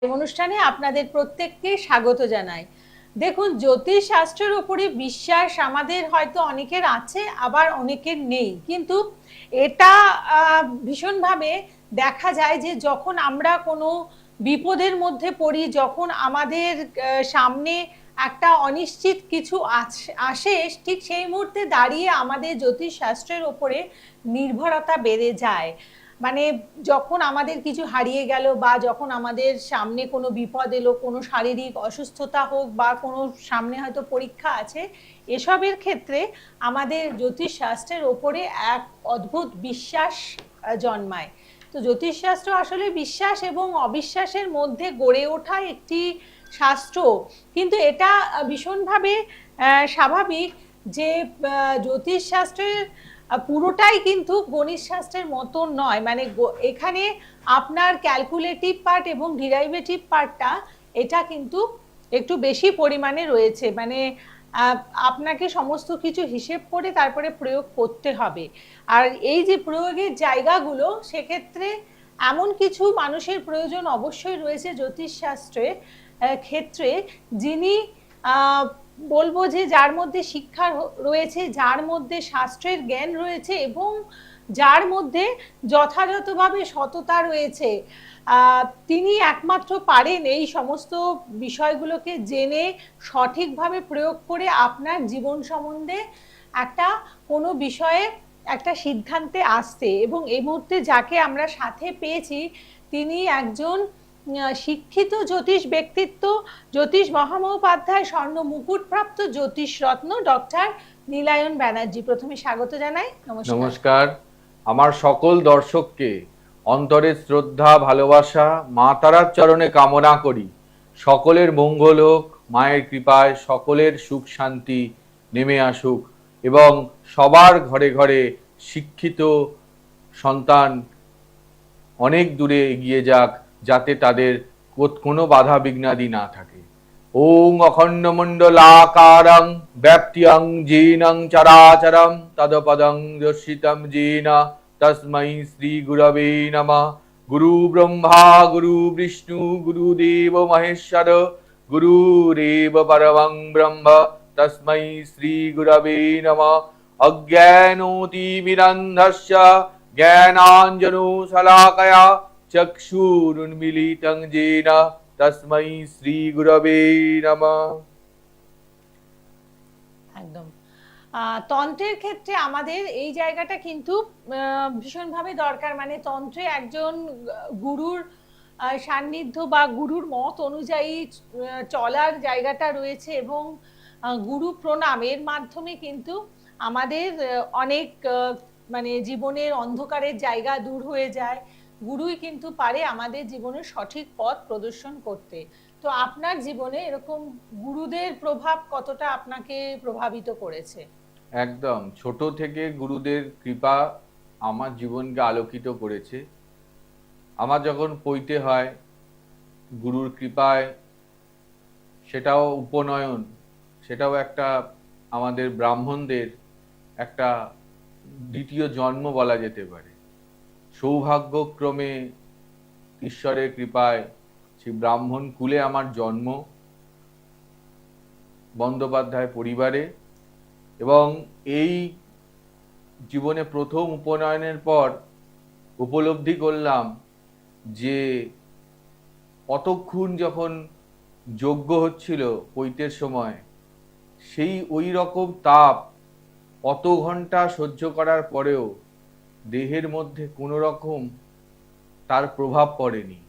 অনুষ্ঠানে আপনাদের প্রত্যেককে স্বাগত জানাই। দেখুন, জ্যোতিষ শাস্ত্রের উপরে বিশ্বাস আমাদের হয়তো অনেকের আছে, আবার অনেকের নেই, কিন্তু এটা ভীষণভাবে দেখা যায় যে যখন আমরা কোনো বিপদের মধ্যে পড়ি, যখন আমাদের সামনে একটা অনিশ্চিত কিছু আসে, ঠিক সেই মুহূর্তে দাঁড়িয়ে আমাদের জ্যোতিষ শাস্ত্রের উপরে নির্ভরতা বেড়ে যায়। মানে যখন আমাদের কিছু হারিয়ে গেল, বা যখন আমাদের সামনে কোনো বিপদ এলো, কোনো শারীরিক অসুস্থতা হোক, বা কোনো সামনে হয়তো পরীক্ষা আছে, এসবের ক্ষেত্রে আমাদের জ্যোতিষ শাস্ত্রের ওপরে এক অদ্ভুত বিশ্বাস জন্মায়। তো জ্যোতিষশাস্ত্র আসলে বিশ্বাস এবং অবিশ্বাসের মধ্যে গড়ে ওঠা একটি শাস্ত্র, কিন্তু এটা ভীষণভাবে স্বাভাবিক যে জ্যোতিষশাস্ত্রের পুরোটাই কিন্তু গণিত শাস্ত্রের মতো নয়। মানে এখানে আপনার ক্যালকুলেটিভ পার্ট এবং ডিরাইভেটিভ পার্টটা এটা কিন্তু একটু বেশি পরিমাণে রয়েছে। মানে আপনাকে সমস্ত কিছু হিসেব করে তারপরে প্রয়োগ করতে হবে। আর এই যে প্রয়োগের জায়গাগুলো, সেক্ষেত্রে এমন কিছু মানুষের প্রয়োজন অবশ্যই রয়েছে জ্যোতিষশাস্ত্রে ক্ষেত্রে, যিনি বলবো যে যার মধ্যে শিক্ষা রয়েছে, যার মধ্যে শাস্ত্রের জ্ঞান রয়েছে, এবং যার মধ্যে যথাযথভাবে সততা রয়েছে। তিনি একমাত্র পারেন এই সমস্ত বিষয়গুলোকে জেনে সঠিকভাবে প্রয়োগ করে আপনার জীবন সম্বন্ধে একটা কোনো বিষয়ে একটা সিদ্ধান্তে আসতে। এবং এই মুহূর্তে যাকে আমরা সাথে পেয়েছি, তিনি একজন শিক্ষিত জ্যোতিষ ব্যক্তিত্ব, জ্যোতিষ মহামহোপাধ্যায়, স্বর্ণ মুকুটপ্রাপ্ত জ্যোতিষ রত্ন ডক্টর নীলায়ন ব্যানার্জি। প্রথমে স্বাগত জানাই। নমস্কার। আমার সকল দর্শককে অন্তরের শ্রদ্ধা, ভালোবাসা, মা তারার চরণে কামনা করি সকলের মঙ্গল হোক, মায়ের কৃপায় সকলের সুখ শান্তি নেমে আসুক, এবং সবার ঘরে ঘরে শিক্ষিত সন্তান অনেক দূরে এগিয়ে যাক, যাতে তাদের কোনো বাধা বিঘ্নাদি না থাকে। ওং অখণ্ডমণ্ডলাকারং ব্যাপ্ত্যং যেনং চরাচরং তদপদং দর্শিতং যেন তস্मै শ্রী গুরবে নমঃ। গুরু ব্রহ্মা গুরু বিষ্ণু গুরুদেব মহেশ্বর গুরুরেব পরমং ব্রহ্ম তস্मै শ্রী গুরবে নমঃ। অজ্ঞানোতিমিরন্ধস্য জ্ঞানাঞ্জনশলাকয়া চক্ষুরুন্মিলিतं येन তস্मै শ্রী গুরবে নমঃ। একদম। তন্ত্রের ক্ষেত্রে আমাদের এই জায়গাটা কিন্তু ভীষণভাবে দরকার। মানে তন্ত্রে একজন গুরুর সান্নিধ্য বা গুরুর মত অনুযায়ী চলার জায়গাটা রয়েছে, এবং গুরু প্রণামের মাধ্যমে কিন্তু আমাদের অনেক মানে জীবনের অন্ধকারের জায়গা দূর হয়ে যায়। গুরুই কিন্তু পারে আমাদের জীবনের সঠিক পথ প্রদর্শন করতে। তো আপনার জীবনে এরকম গুরুদের প্রভাব কতটা আপনাকে প্রভাবিত করেছে? একদম ছোট থেকে গুরুদের কৃপা আমার জীবনকে আলোকিত করেছে। আমার যখন পৈতে হয় গুরুর কৃপায়, সেটাও উপনয়ন, সেটাও একটা আমাদের ব্রাহ্মণদের একটা দ্বিতীয় জন্ম বলা যেতে পারে। সৌভাগ্যক্রমে ঈশ্বরের কৃপায় সেই ব্রাহ্মণ কুলে আমার জন্ম, বন্দ্যোপাধ্যায় পরিবারে। এবং এই জীবনে প্রথম উপনয়নের পর উপলব্ধি করলাম যে অতক্ষণ যখন যজ্ঞ হচ্ছিল পৈতের সময়, সেই ওই রকম তাপ অত ঘন্টা সহ্য করার পরেও দেহের মধ্যে কোনো রকম তার প্রভাব পড়েনি।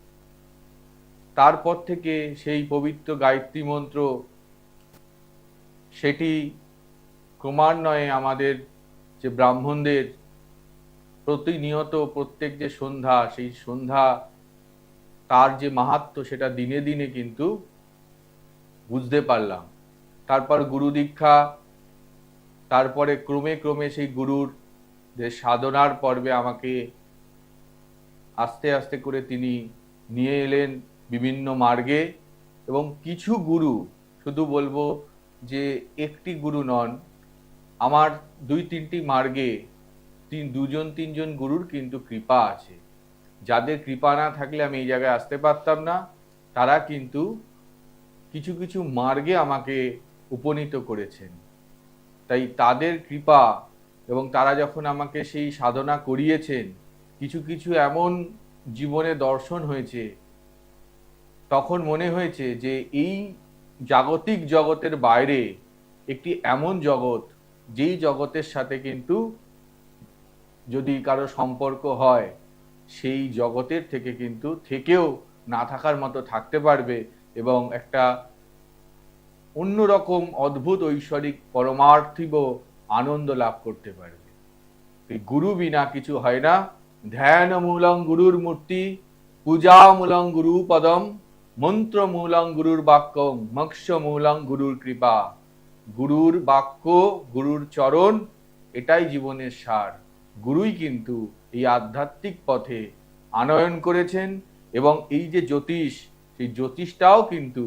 তারপর থেকে সেই পবিত্র গায়ত্রী মন্ত্র, সেটি ক্রমান্বয়ে আমাদের যে ব্রাহ্মণদের প্রতিনিয়ত প্রত্যেক যে সন্ধ্যা, সেই সন্ধ্যা তার যে মাহাত্ম্য, সেটা দিনে দিনে কিন্তু বুঝতে পারলাম। তারপর গুরু দীক্ষা, তারপরে ক্রমে ক্রমে সেই গুরুর যে সাধনার পর্বে আমাকে আস্তে আস্তে করে তিনি নিয়ে এলেন বিভিন্ন মার্গে। এবং কিছু গুরু, শুধু বলবো যে একটি গুরু নন, আমার 2-3টি মার্গে দুজন তিনজন গুরুর কিন্তু কৃপা আছে, যাদের কৃপা না থাকলে আমি এই জায়গায় আসতে পারতাম না। তারা কিন্তু কিছু কিছু মার্গে আমাকে উপনীত করেছেন। তাই তাদের কৃপা এবং তারা যখন আমাকে সেই সাধনা করিয়েছেন, কিছু কিছু এমন জীবনে দর্শন হয়েছে, তখন মনে হয়েছে যে এই জাগতিক জগতের বাইরে একটি এমন জগৎ, যেই জগতের সাথে কিন্তু যদি কারো সম্পর্ক হয়, সেই জগতের থেকে কিন্তু থেকেও না থাকার মতো থাকতে পারবে এবং একটা অন্যরকম অদ্ভুত ঐশ্বরিক পরমার্থিব আনন্দ লাভ করতে পারবে। গুরু বিনা কিছু হয় না। ধ্যান মূলং গুরুর মূর্তি, পূজা মূলং গুরু পদম, মন্ত্র মূলং গুরুর বাক্যং, মোক্ষ মূলং গুরুর কৃপা। গুরুর বাক্য, গুরুর চরণ, এটাই জীবনের সার। গুরুই কিন্তু এই আধ্যাত্মিক পথে আনয়ন করেছেন এবং এই যে জ্যোতিষ, সেই জ্যোতিষটাও কিন্তু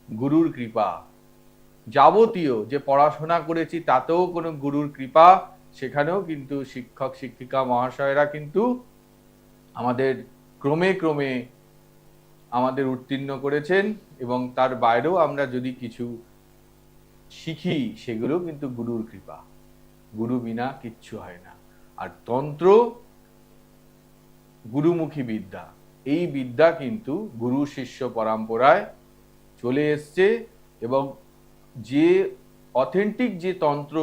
গুরুর কৃপা। যাবতীয় যে পড়াশোনা করেছি তাতেও কোনো গুরুর কৃপা, সেখানেও কিন্তু শিক্ষক শিক্ষিকা মহাশয়রা কিন্তু আমাদের ক্রমে ক্রমে আমাদের উত্তীর্ণ করেছেন এবং তার বাইরেও আমরা যদি কিছু শিখি, সেগুলো কিন্তু গুরুর কৃপা। গুরু বিনা কিচ্ছু হয় না। আর তন্ত্র গুরুমুখী বিদ্যা, এই বিদ্যা কিন্তু গুরু শিষ্য পরম্পরায় চলে এসছে এবং যে অথেন্টিক যে তন্ত্র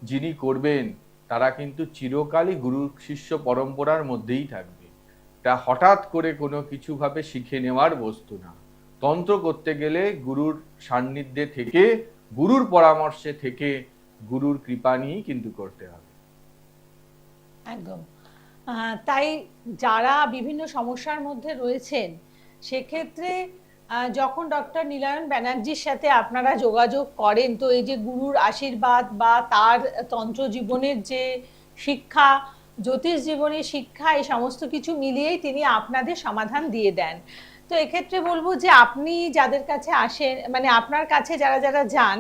যিনি করবেন, তারা কিন্তু চিরকালই গুরু শিষ্য পরম্পরার মধ্যেই থাকবে। তা হঠাৎ করে কোনো কিছু ভাবে শিখে নেওয়ার বস্তু না। তন্ত্র করতে গেলে গুরুর সান্নিধ্যে থেকে, গুরুর পরামর্শে থেকে, গুরুর কৃপা নিয়েই কিন্তু করতে হবে। একদম। তাই যারা বিভিন্ন সমস্যার মধ্যে রয়েছেন, সেক্ষেত্রে যখন ডক্টর নীলায়ন ব্যানার্জির সাথে আপনারা যোগাযোগ করেন, তো এই যে গুরুর আশীর্বাদ বা তার তন্ত্র জীবনের যে শিক্ষা, জ্যোতিষ জীবনের শিক্ষা, এই সমস্ত কিছু মিলিয়েই তিনি আপনাদের সমাধান দিয়ে দেন। তো এক্ষেত্রে বলবো যে আপনি যাদের কাছে আসেন, মানে আপনার কাছে যারা যারা যান,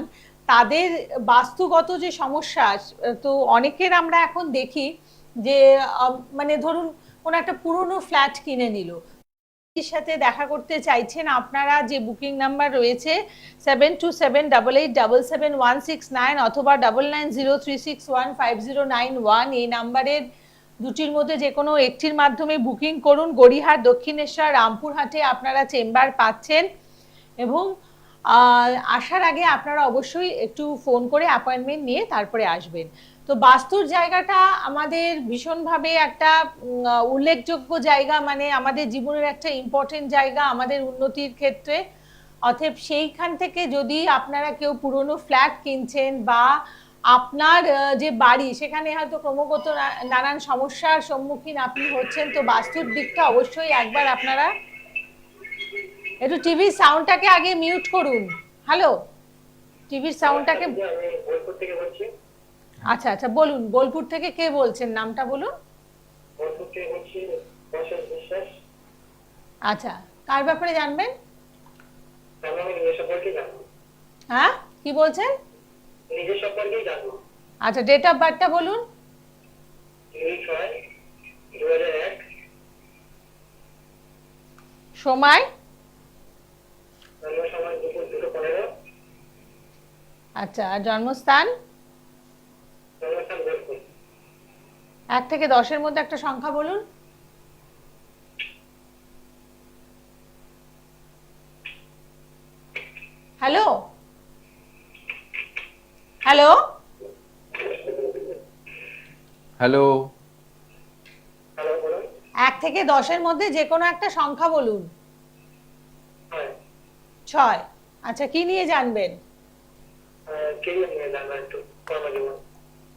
তাদের বাস্তুগত যে সমস্যা, তো অনেকের আমরা এখন দেখি যে মানে ধরুন কোনো একটা পুরনো ফ্ল্যাট কিনে নিল, এর সাথে দেখা করতে চাইছেন, আপনারা যে বুকিং নাম্বার রয়েছে 727887777169 অথবা 9903615091, এই নাম্বারের দুটির মধ্যে যে কোনো একটির মাধ্যমে বুকিং করুন। গড়িহাট, দক্ষিণেশ্বর, রামপুরহাটে আপনারা চেম্বার পাচ্ছেন এবং আসার আগে আপনারা অবশ্যই একটু ফোন করে অ্যাপয়েন্টমেন্ট নিয়ে তারপরে আসবেন। তো বাস্তুর জায়গাটা আমাদের ভীষণভাবে একটা উল্লেখযোগ্য জায়গা, মানে আমাদের জীবনের একটা ইম্পর্টেন্ট জায়গা আমাদের উন্নতির ক্ষেত্রে। অতএব সেইখান থেকে যদি আপনারা কেউ পুরনো ফ্ল্যাট কিনছেন বা আপনার যে বাড়ি, সেখানে হয়তো ক্রমাগত নানান সমস্যার সম্মুখীন আপনি হচ্ছেন, তো বাস্তুর দিকটা অবশ্যই একবার আপনারা একটু টিভির সাউন্ডটাকে আগে মিউট করুন। হ্যালো, টিভির সাউন্ডটাকে। আচ্ছা আচ্ছা, বলুন বোলপুর থেকে কে বলছেন, নামটা বলুন। আচ্ছা, কার ব্যাপারে জানবেন? হ্যাঁ, কি বলছেন? আচ্ছা, ডেট অফ বার্থটা বলুন। সময়? আচ্ছা, আর জন্মস্থান? 1 থেকে 10-এর মধ্যে একটা সংখ্যা বলুন। হ্যালো হ্যালো হ্যালো, 1 থেকে 10-এর মধ্যে যে কোনো একটা সংখ্যা বলুন। 6। আচ্ছা, কি নিয়ে জানবেন?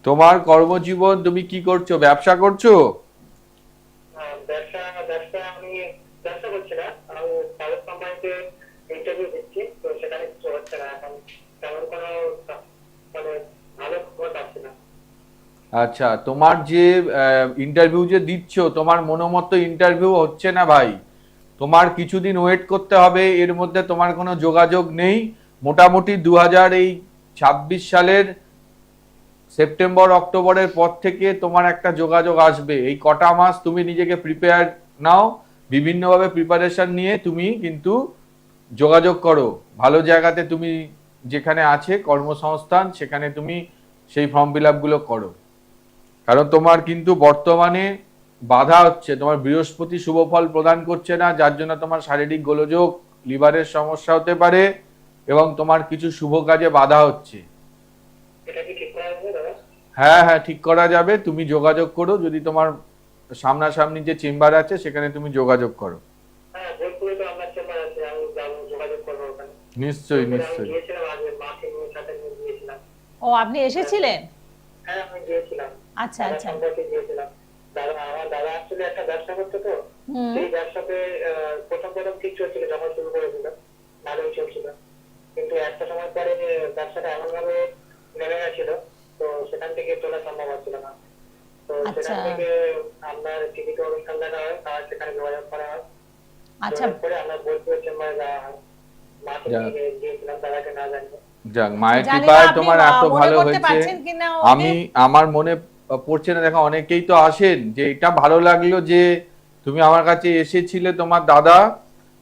তোমার কর্মজীবন, তুমি কি করছো? ব্যবসা করছো? আচ্ছা, তোমার যে ইন্টারভিউ যে দিচ্ছ, তোমার মনোমতো ইন্টারভিউ হচ্ছে না ভাই। তোমার কিছুদিন ওয়েট করতে হবে। এর মধ্যে তোমার কোনো যোগাযোগ নেই। মোটামুটি 2026 সালের সেপ্টেম্বর অক্টোবরের পর থেকে তোমার একটা যোগাযোগ আসবে। এই কটা মাস তুমি নিজেকে প্রিপেয়ার নাও, বিভিন্নভাবে প্রিপারেশন নিয়ে তুমি কিন্তু যোগাযোগ করো, ভালো জায়গাতে তুমি যেখানে আছে কর্মসংস্থান সেখানে তুমি সেই ফর্ম ফিল আপ গুলো করো। কারণ তোমার কিন্তু বর্তমানে বাধা হচ্ছে, তোমার বৃহস্পতি শুভ ফল প্রদান করছে না, যার জন্য তোমার শারীরিক গোলযোগ, লিভারের সমস্যা হতে পারে এবং তোমার কিছু শুভ কাজে বাধা হচ্ছে। এটা কি ঠিক করা যাবে দাদা? হ্যাঁ হ্যাঁ, ঠিক করা যাবে। তুমি যোগাযোগ করো, যদি তোমার সামনাসামনি যে চেম্বার আছে সেখানে তুমি যোগাযোগ করো। হ্যাঁ, বোলপুরে তো আপনার চেম্বার আছে, আমি যাবো, যোগাযোগ করবো ওখানে। নিশ্চয়ই আমি নিশ্চয়ই। গিয়েছিলাম আগে, মাকে নিয়ে সাথে নিয়ে গিয়েছিলাম। ও, আপনি এসেছিলেন? হ্যাঁ, আমি গিয়েছিলাম। আচ্ছা দাদা আচ্ছা। সম্পর্কে গিয়েছিলাম। আমার দাদা আসলে একটা ব্যবসা করতো তো, হুম। সেই ব্যবসাতে প্রথম প্রথম ঠিক চলছিল, যখন শুরু করেছিল ভালোই চলছিল, কিন্তু একটা সময় পরে ব্যবসাটা এমন ভাবে নেমে গেছিল, তো সেখান থেকে তোলা সম্ভব হচ্ছিল না। তো আচ্ছা সেখান থেকে আপনার টিভিতে অনুষ্ঠান দেখা হয়, তার সেখানে যোগাযোগ করা হয়। আচ্ছা। যোগাযোগ করে আমরা বোলপুরের চেম্বারে যাওয়া হয়। মাকে যা। নিয়ে গিয়েছিলাম, দাদাকে না জানিয়ে। যাক, মায়ের জানি না কৃপায় আপনি তোমার এত মনে ভালো করতে হয়েছে। পারছেন কিনা আমি আমার মনে পড়ছে না, দেখো অনেকেই তো আসেন, যে এটা ভালো লাগলো যে তুমি আমার কাছে এসেছিলে,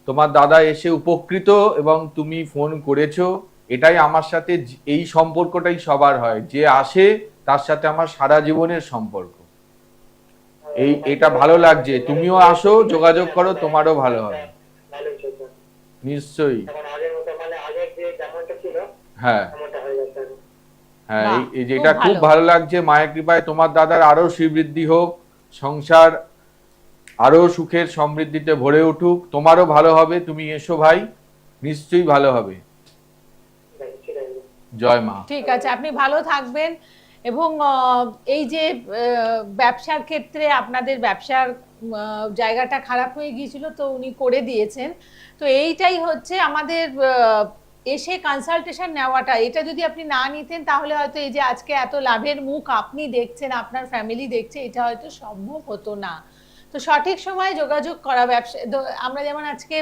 তোমার দাদা এসে উপকৃত এবং তুমি ফোন করেছো। এটাই আমার সাথে, এই সম্পর্কটাই সবার হয়, যে আসে তার সাথে আমার সারা জীবনের সম্পর্ক। এটা ভালো লাগছে, তুমিও আসো, যোগাযোগ করো, তোমারও ভালো হবে। ভালোই চলছে নিশ্চয়ই। এখন, আগের মতো, মানে আগের যে যেমনটা ছিল হ্যাঁ তেমনটা হয়ে যাচ্ছে এখন। হ্যাঁ, বাহ, এই যেটা খুব খুব ভালো। ভালো লাগছে। মায়ের কৃপায় তোমার দাদার আরো শ্রীবৃদ্ধি হোক, সংসার আরো সুখের সমৃদ্ধিতে ভরে উঠুক, তোমারও ভালো হবে। তুমি এসো ভাই, নিশ্চয়ই ভালো হবে। ঠিক আছে। জয় মা। ঠিক আছে, আপনি ভালো থাকবেন। এবং এই যে ব্যবসার ক্ষেত্রে আপনাদের ব্যবসার জায়গাটা খারাপ হয়ে গিয়েছিল, তো উনি করে দিয়েছেন। তো এইটাই হচ্ছে আমাদের এসে কনসালটেশন নেওয়াটা। এটা যদি আপনি না নিতেন তাহলে হয়তো এই যে আজকে এত লাভের মুখ আপনি দেখছেন, আপনার ফ্যামিলি দেখছে, এটা হয়তো সম্ভব হতো না। তো সঠিক সময়ে যোগাযোগ করা, ব্যবসা আমরা যেমন আজকে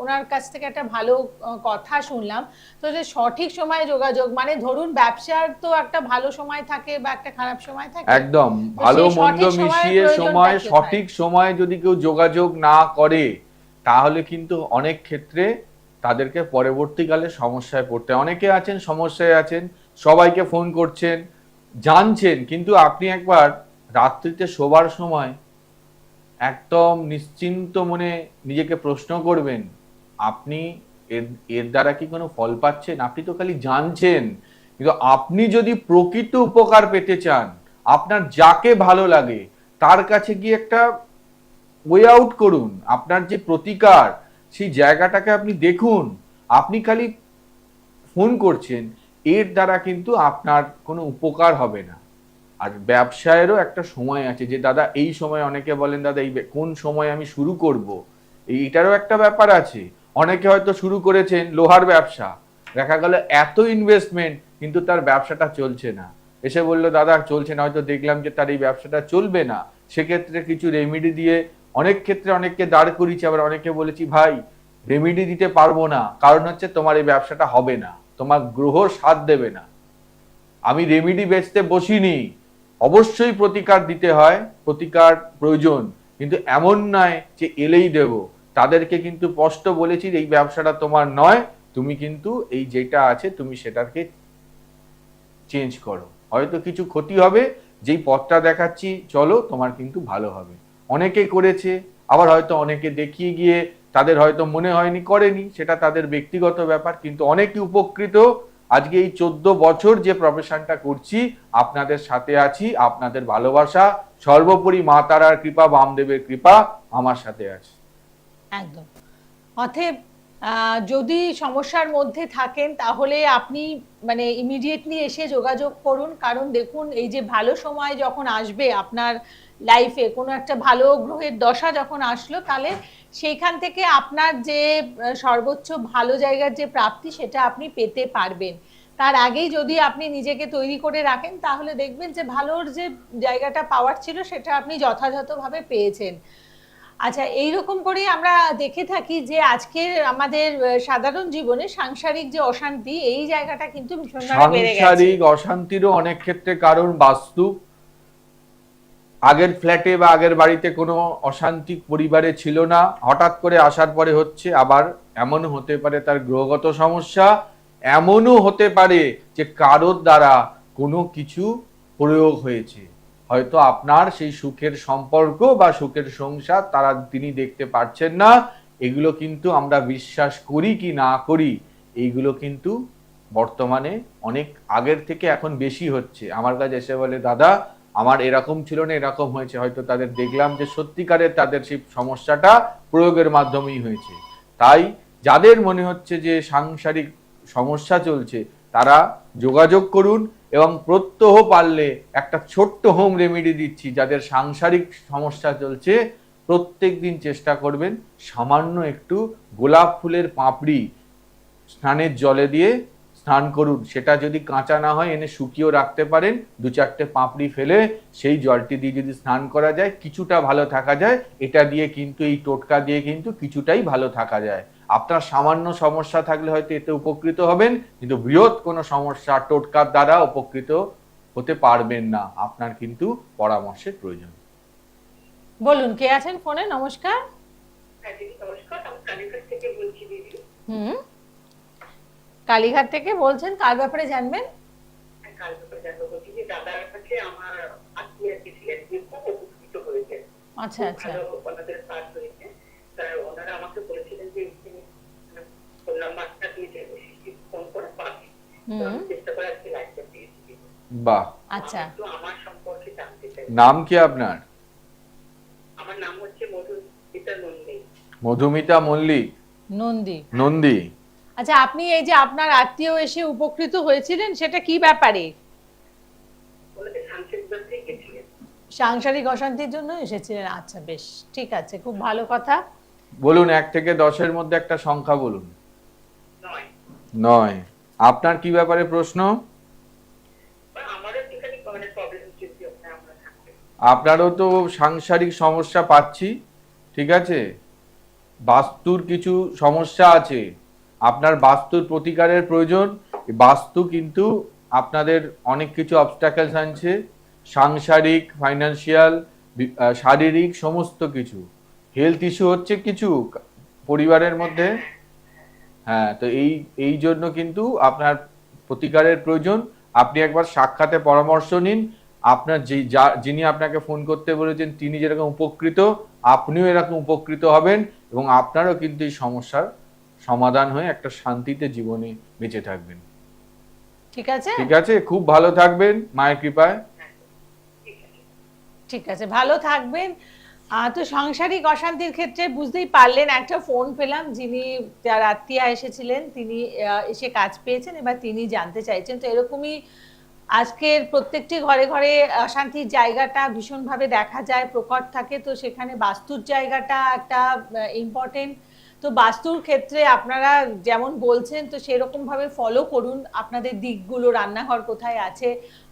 ওনার কাছ থেকে একটা ভালো কথা শুনলাম। তো যে সঠিক সময়ে যোগাযোগ, মানে ধরুন ব্যবসার তো একটা ভালো সময় থাকে বা একটা খারাপ সময় থাকে। একদম, তো ভালো সেই মন্দ সঠিক সময়ের মিশিয়ে প্রয়োজনটা সময়, কোথায়? সঠিক সময়ে যদি কেউ যোগাযোগ না করে তাহলে কিন্তু অনেক ক্ষেত্রে তাদেরকে পরবর্তীকালে সমস্যায় পড়তে হয়। অনেকে আছেন সমস্যায় আছেন, সবাইকে ফোন করছেন, জানছেন, কিন্তু আপনি একবার রাত্রিতে শোবার সময় একদম নিশ্চিন্ত মনে নিজেকে প্রশ্ন করবেন, আপনি এর এর দ্বারা কি কোনো ফল পাচ্ছেন? আপনি তো খালি জানছেন, কিন্তু আপনি যদি প্রকৃত উপকার পেতে চান, আপনার যাকে ভালো লাগে তার কাছে গিয়ে একটা ওয়ে আউট করুন। আপনার যে প্রতিকার, সেই জায়গাটাকে আপনি দেখুন। আপনি খালি ফোন করছেন, এর দ্বারা কিন্তু আপনার কোনো উপকার হবে না। আর ব্যবসায়েরও একটা সময় আছে, যে দাদা এই সময়, অনেকে বলেন দাদা এই কোন সময় আমি শুরু করব, এইটারও একটা ব্যাপার আছে। অনেকে হয়তো শুরু করেছেন লোহার ব্যবসা, দেখা গেল এত ইনভেস্টমেন্ট কিন্তু তার ব্যবসাটা চলছে না, এসে বললো দাদা চলছে না, হয়তো দেখলাম যে তার এই ব্যবসাটা চলবে না। সেক্ষেত্রে কিছু রেমিডি দিয়ে অনেক ক্ষেত্রে অনেককে দাঁড় করিয়েছি, আবার অনেকে বলেছি ভাই রেমিডি দিতে পারবো না, কারণ হচ্ছে তোমার এই ব্যবসাটা হবে না, তোমার গ্রহ সাথ দেবে না। আমি রেমিডি বেচতে বসিনি, অবশ্যই প্রতিকার দিতে হয়, প্রতিকার প্রয়োজন, কিন্তু এমন নয় যে এলেই দেব। তাদেরকে কিন্তু স্পষ্ট বলেছি এই ব্যবসাটা তোমার নয়, তুমি কিন্তু এই যেটা আছে তুমি সেটাকে চেঞ্জ করো, হয়তো কিছু ক্ষতি হবে, যেই পথটা দেখাচ্ছি চলো তোমার কিন্তু ভালো হবে। অনেকে করেছে, আবার হয়তো অনেকে দেখিয়ে গিয়ে তাদের হয়তো মনে হয়নি, করেনি, সেটা তাদের ব্যক্তিগত ব্যাপার, কিন্তু অনেকে উপকৃত। আজকে এই 14 বছর যে প্রফেশনটা করছি, আপনাদের সাথে আছি, আপনাদের ভালোবাসা, সর্বোপরি মা তারার কৃপা, বামদেবের কৃপা আমার সাথে আছে। একদম। অতএব যদি সমস্যার মধ্যে থাকেন তাহলে আপনি মানে ইমিডিয়েটলি এসে যোগাযোগ করুন। কারণ দেখুন, এই যে ভালো সময় যখন আসবে আপনার লাইফে, কোনো একটা ভালো গ্রহের দশা যখন আসলো, তাহলে সেইখান থেকে আপনার যে সর্বোচ্চ ভালো জায়গার যে প্রাপ্তি, সেটা আপনি পেতে পারবেন। তার আগেই যদি আপনি নিজেকে তৈরি করে রাখেন, তাহলে দেখবেন যে ভালোর যে জায়গাটা পাওয়ার ছিল সেটা আপনি যথাযথভাবে পেয়েছেন। আচ্ছা, এইরকম করে আমরা দেখে থাকি যে আজকে আমাদের সাধারণ জীবনে সাংসারিক যে অশান্তি, এই জায়গাটা কিন্তু ভীষণভাবে বেড়ে গেছে। সাংসারিক অশান্তিরও অনেক ক্ষেত্রে কারণ বাস্তু। আগের ফ্ল্যাটে বা আগের বাড়িতে কোনো অশান্তি পরিবারে ছিল না, হঠাৎ করে আসার পরে হচ্ছে। আবার এমনও হতে পারে তার গ্রহগত সমস্যা, এমনও হতে পারে যে কারোর দ্বারা কোনো কিছু প্রয়োগ হয়েছে, হয়তো আপনার সেই সুখের সম্পর্ক বা সুখের সংসার তিনি দেখতে পাচ্ছেন না। এগুলো কিন্তু আমরা বিশ্বাস করি কি না করি, এইগুলো কিন্তু বর্তমানে অনেক আগের থেকে এখন বেশি হচ্ছে। আমার কাছে এসে বলে, দাদা আমার এরকম ছিল না, এরকম হয়েছে। হয়তো তাদের দেখলাম যে সত্যিকারের তাদের সেই সমস্যাটা প্রয়োগের মাধ্যমেই হয়েছে। তাই যাদের মনে হচ্ছে যে সাংসারিক সমস্যা চলছে, তারা যোগাযোগ করুন। এবং প্রত্যহ পারলে একটা ছোট্ট হোম রেমেডি দিচ্ছি, যাদের সাংসারিক সমস্যা চলছে প্রত্যেক দিন চেষ্টা করবেন সামান্য একটু গোলাপ ফুলের পাপড়ি স্নানের জলে দিয়ে স্নান করুন। সেটা যদি কাঁচা না হয় এনে শুকিয়েও রাখতে পারেন, 2-4টে পাপড়ি ফেলে সেই জলটি দিয়ে যদি স্নান করা যায় কিছুটা ভালো থাকা যায়। এটা দিয়ে কিন্তু, এই টোটকা দিয়ে কিন্তু কিছুটাই ভালো থাকা যায়। আপনার সামান্য সমস্যা থাকলে হয়তো এতে উপকৃত হবেন, কিন্তু বৃহৎ কোনো সমস্যা টোটকার দ্বারা উপকৃত হতে পারবেন না। আপনার কিন্তু পরামর্শের প্রয়োজন। বলুন, কে আছেন ফোনে? নমস্কার। হ্যাঁ দিদি নমস্কার, আমি কালীঘাট থেকে বলছি দিদি। কালীঘাট থেকে বলছেন, কার ব্যাপারে জানবেন? কাল ব্যাপারে জানবো বলছি যে দাদার কাছে আমার আত্মীয় ছিলেন, যে খুব উপকৃত হয়েছে। আচ্ছা আচ্ছা। ওনাদের কাজ হয়েছে, তাই ওনারা আমাকে বলেছিলেন যে ফোন নাম্বারটা দিয়েছে, ফোন করে পাবে। আমি চেষ্টা করে আজকে লাইনটা দিয়েছি। বাহ, আচ্ছা। তো আমার সম্পর্কে জানতে চাই। নাম কি আপনার? আমার নাম হচ্ছে মধুমিতা নন্দী। মধুমিতা মল্লিক নন্দী। নন্দী। আচ্ছা, আপনি এই যে আপনার আত্মীয় এসে উপকৃত হয়েছিলেন, সেটা কি ব্যাপারে? ওনাদের সাংসারিক ব্যাপারে গেছিলেন। সাংসারিক অশান্তির জন্য এসেছিলেন? আচ্ছা, বেশ, ঠিক আছে, খুব ভালো কথা। বলুন, 1 থেকে 10-এর মধ্যে একটা সংখ্যা বলুন। 9। আপনার কি ব্যাপারে প্রশ্ন? আমারও এখানে মানে প্রবলেম যদি আমরা থাকবে। আপনারও তো সাংসারিক সমস্যা পাচ্ছি, ঠিক আছে। বাস্তুর কিছু সমস্যা আছে, আপনার বাস্তুর প্রতিকারের প্রয়োজন। বাস্তু কিন্তু আপনাদের অনেক কিছু অবস্ট্যাকলস আনছে, সাংসারিক, ফাইন্যান্সিয়াল, শারীরিক, সমস্ত কিছু। হেলথ ইস্যু হচ্ছে কিছু পরিবারের মধ্যে। হ্যাঁ, তো এই জন্য কিন্তু আপনার প্রতিকারের প্রয়োজন। আপনি একবার সাক্ষাতে পরামর্শ নিন। আপনার যিনি আপনাকে ফোন করতে বলেছেন তিনি যেরকম উপকৃত, আপনিও এরকম উপকৃত হবেন, এবং আপনারও কিন্তু এই সমস্যার সমাধান হয়ে একটা শান্তিতে জীবনে বেঁচে থাকবেন। ঠিক আছে, ঠিক আছে, খুব ভালো থাকবেন মায়ের কৃপায়। ঠিক আছে, ভালো থাকবেন। তো সাংসারিক অশান্তির ক্ষেত্রে বুঝতেই পারলেন, একটা ফোন পেলাম, যিনি যার আত্মীয়া এসেছিলেন তিনি এসে কাজ পেয়েছেন, এবার তিনি জানতে চাইছেন। তো এরকমই আজকের প্রত্যেকটি ঘরে ঘরে অশান্তির জায়গাটা ভীষণভাবে দেখা যায়, প্রকট থাকে। তো সেখানে বাস্তুর জায়গাটা একটা ইম্পর্টেন্ট। তো বাস্তুর ক্ষেত্রে আপনারা যেমন বলছেন, তো সেরকম ভাবে ফলো করুন আপনাদের দিকগুলো, রান্নাঘর কোথায় আছে।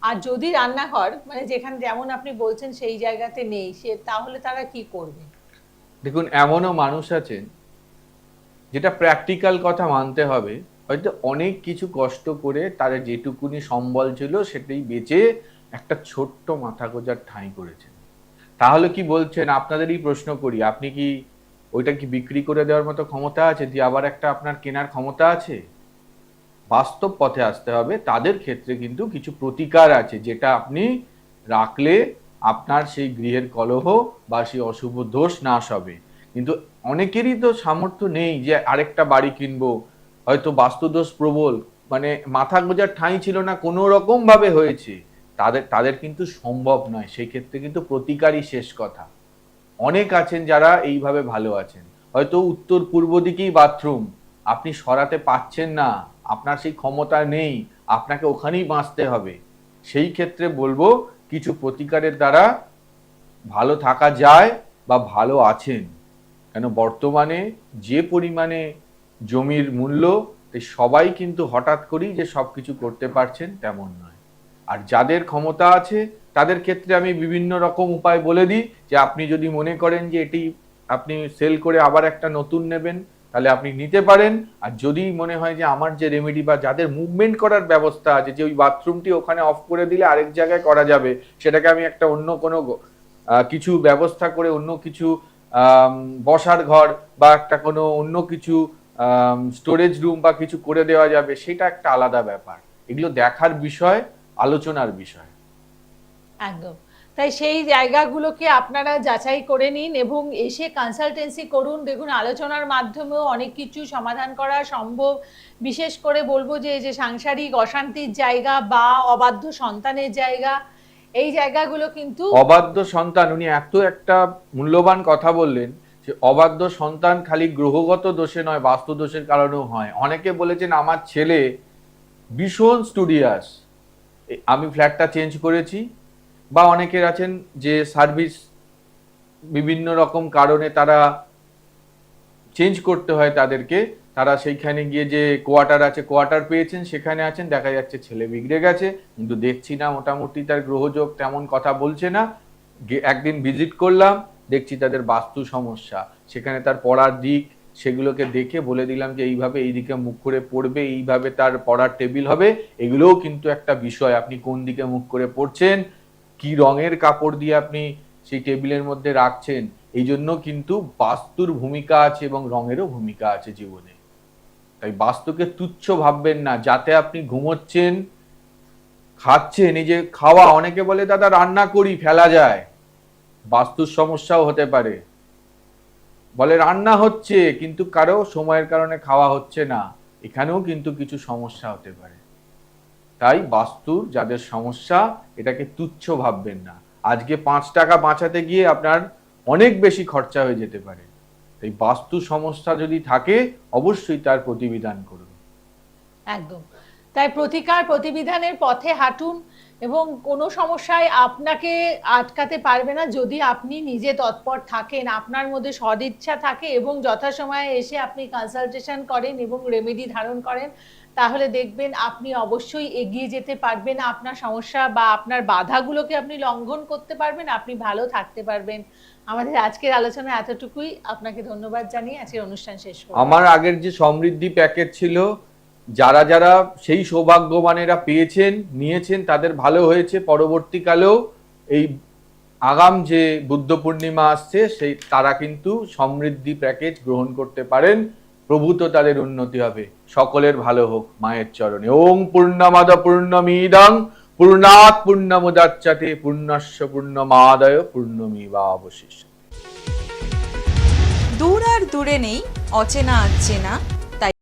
আর যদি রান্নাঘর মানে যেখানে যেমন আপনি বলছেন সেই জায়গাতে নেই, তাহলে তারা কি করবে? দেখুন, এমনও মানুষ আছেন যেটা প্র্যাকটিক্যাল কথা মানতে হবে, হয়তো অনেক কিছু কষ্ট করে তাদের যেটুকুনি সম্বল ছিল সেটাই বেচে একটা ছোট্ট মাথা গোঁজার ঠাঁই করেছেন। তাহলে কি বলছেন, আপনাদেরই প্রশ্ন করি, আপনি কি ওইটা কি বিক্রি করে দেওয়ার মতো ক্ষমতা আছে, দিয়ে আবার একটা আপনার কেনার ক্ষমতা আছে? বাস্তব পথে আসতে হবে। তাদের ক্ষেত্রে কিন্তু কিছু প্রতিকার আছে, যেটা আপনি রাখলে আপনার সেই গৃহের কলহ বা সেই অশুভ দোষ নাশ হবে। কিন্তু অনেকেরই তো সামর্থ্য নেই যে আরেকটা বাড়ি কিনবো, হয়তো বাস্তুদোষ প্রবল, মানে মাথা গোঁজার ঠাঁই ছিল না, কোনো রকম ভাবে হয়েছে, তাদের কিন্তু সম্ভব নয়। সেই ক্ষেত্রে কিন্তু প্রতিকারই শেষ কথা। অনেক আছেন যারা এইভাবে ভালো আছেন, হয়তো উত্তর পূর্ব দিকেই বাথরুম, আপনি সরাতে পাচ্ছেন না, আপনার সেই ক্ষমতা নেই, আপনাকে ওখানেই বাঁচতে হবে। সেই ক্ষেত্রে বলবো কিছু প্রতিকারের দ্বারা ভালো থাকা যায় বা ভালো আছেন। কেন বর্তমানে যে পরিমাণে জমির মূল্য, সবাই কিন্তু হঠাৎ করেই যে সবকিছু করতে পারছেন তেমন নয়। আর যাদের ক্ষমতা আছে তাদের ক্ষেত্রে আমি বিভিন্ন রকম উপায় বলে দিই, যে আপনি যদি মনে করেন যে এটি আপনি সেল করে আবার একটা নতুন নেবেন, তাহলে আপনি নিতে পারেন। আর যদি মনে হয় যে আমার যে রেমেডি বা যাদের মুভমেন্ট করার ব্যবস্থা আছে, যে ওই বাথরুমটি ওখানে অফ করে দিলে আরেক জায়গায় করা যাবে, সেটাকে আমি একটা অন্য কোনো কিছু ব্যবস্থা করে অন্য কিছু বসার ঘর বা একটা কোনো অন্য কিছু স্টোরেজ রুম বা কিছু করে দেওয়া যাবে, সেটা একটা আলাদা ব্যাপার। এগুলো দেখার বিষয়, আলোচনার বিষয়। একদম। তাই সেই জায়গাগুলোকে আপনারা যাচাই করে নিন এবং এসে কনসালটেন্সি করুন। দেখুন, আলোচনার মাধ্যমেও অনেক কিছু সমাধান করা সম্ভব। বিশেষ করে বলবো যে যে সাংসারিক অশান্তির জায়গা বা অবাধ্য সন্তানের জায়গা, এই জায়গাগুলো কিন্তু অবাধ্য সন্তান, উনি এত একটা মূল্যবান কথা বললেন যে অবাধ্য সন্তান খালি গ্রহগত দোষে নয়, বাস্তু দোষের কারণেও হয়। অনেকে বলেছেন আমার ছেলে ভীষণ স্টুডিয়াস, আমি ফ্ল্যাটটা চেঞ্জ করেছি, বা অনেকের আছেন যে সার্ভিস বিভিন্ন রকম কারণে তারা চেঞ্জ করতে হয় তাদেরকে, তারা সেইখানে গিয়ে যে কোয়ার্টার আছে, কোয়ার্টার পেয়েছেন, সেখানে আছেন, দেখা যাচ্ছে ছেলে বিগড়ে গেছে, কিন্তু দেখছি না মোটামুটি তার গ্রহযোগ তেমন কথা বলছে না। একদিন ভিজিট করলাম, দেখছি তাদের বাস্তু সমস্যা, সেখানে তার পড়ার দিক সেগুলোকে দেখে বলে দিলাম যে এইভাবে এই দিকে মুখ করে পড়বে, এইভাবে তার পড়ার টেবিল হবে। এগুলোও কিন্তু একটা বিষয়, আপনি কোন দিকে মুখ করে পড়ছেন, কি রঙের কাপড় দিয়ে আপনি সেই টেবিলের মধ্যে রাখছেন, এই জন্য কিন্তু বাস্তুর ভূমিকা আছে এবং রঙেরও ভূমিকা আছে জীবনে। তাই বাস্তুকে তুচ্ছ ভাববেন না। যাতে আপনি ঘুমোচ্ছেন, খাচ্ছেন, এই যে খাওয়া, অনেকে বলে দাদা রান্না করি ফেলা যায়, বাস্তুর সমস্যাও হতে পারে। বলে রান্না হচ্ছে কিন্তু কারো সময়ের কারণে খাওয়া হচ্ছে না, এখানেও কিন্তু কিছু সমস্যা হতে পারে। তাই বাস্তুর যাদের সমস্যা, এটাকে তুচ্ছ ভাববেন না। আজকে 5 টাকা বাঁচাতে গিয়ে আপনার অনেক বেশি খরচা হয়ে যেতে পারে। তাই বাস্তু সমস্যা যদি থাকে, অবশ্যই তার প্রতিবিধান করুন। একদম। তাই প্রতিকার প্রতিবিধানের পথে হাঁটুন এবং কোনো সমস্যায় আপনাকে আটকাতে পারবে না যদি আপনি নিজে তৎপর থাকেন, আপনার মধ্যে সদিচ্ছা থাকে এবং যথাসময়ে এসে আপনি কনসালটেশন করেন এবং রেমেডি ধারণ করেন, তাহলে দেখবেন আপনি অবশ্যই এগিয়ে যেতে পারবেন। আপনার সমস্যা বা আপনার বাধাগুলোকে আপনি লঙ্ঘন করতে পারবেন, আপনি ভালো থাকতে পারবেন। আমাদের আজকের আলোচনা এতটুকুই। আপনাকে ধন্যবাদ জানিয়ে আজকের অনুষ্ঠান শেষ করব। আমার আগের যে সমৃদ্ধি প্যাকেজ ছিল, যারা যারা সেই সৌভাগ্যবানেরা পেয়েছেন, নিয়েছেন, তাদের ভালো হয়েছে। পরবর্তীকালেও এই আগাম যে বুদ্ধ পূর্ণিমা আসছে, সেই তারা কিন্তু সমৃদ্ধি প্যাকেজ গ্রহণ করতে পারেন। প্রভূত তাদের উন্নতি হবে। সকলের ভালো হোক মায়ের চরণে। ওং পূর্ণমাদ পূর্ণমিদং পূর্ণাৎ পূর্ণমুদাচ্যতে পূর্ণস্য পূর্ণমাদায় পূর্ণমেবাবশিষ্যতে। দূর আর দূরে নেই, অচেনা আচেনা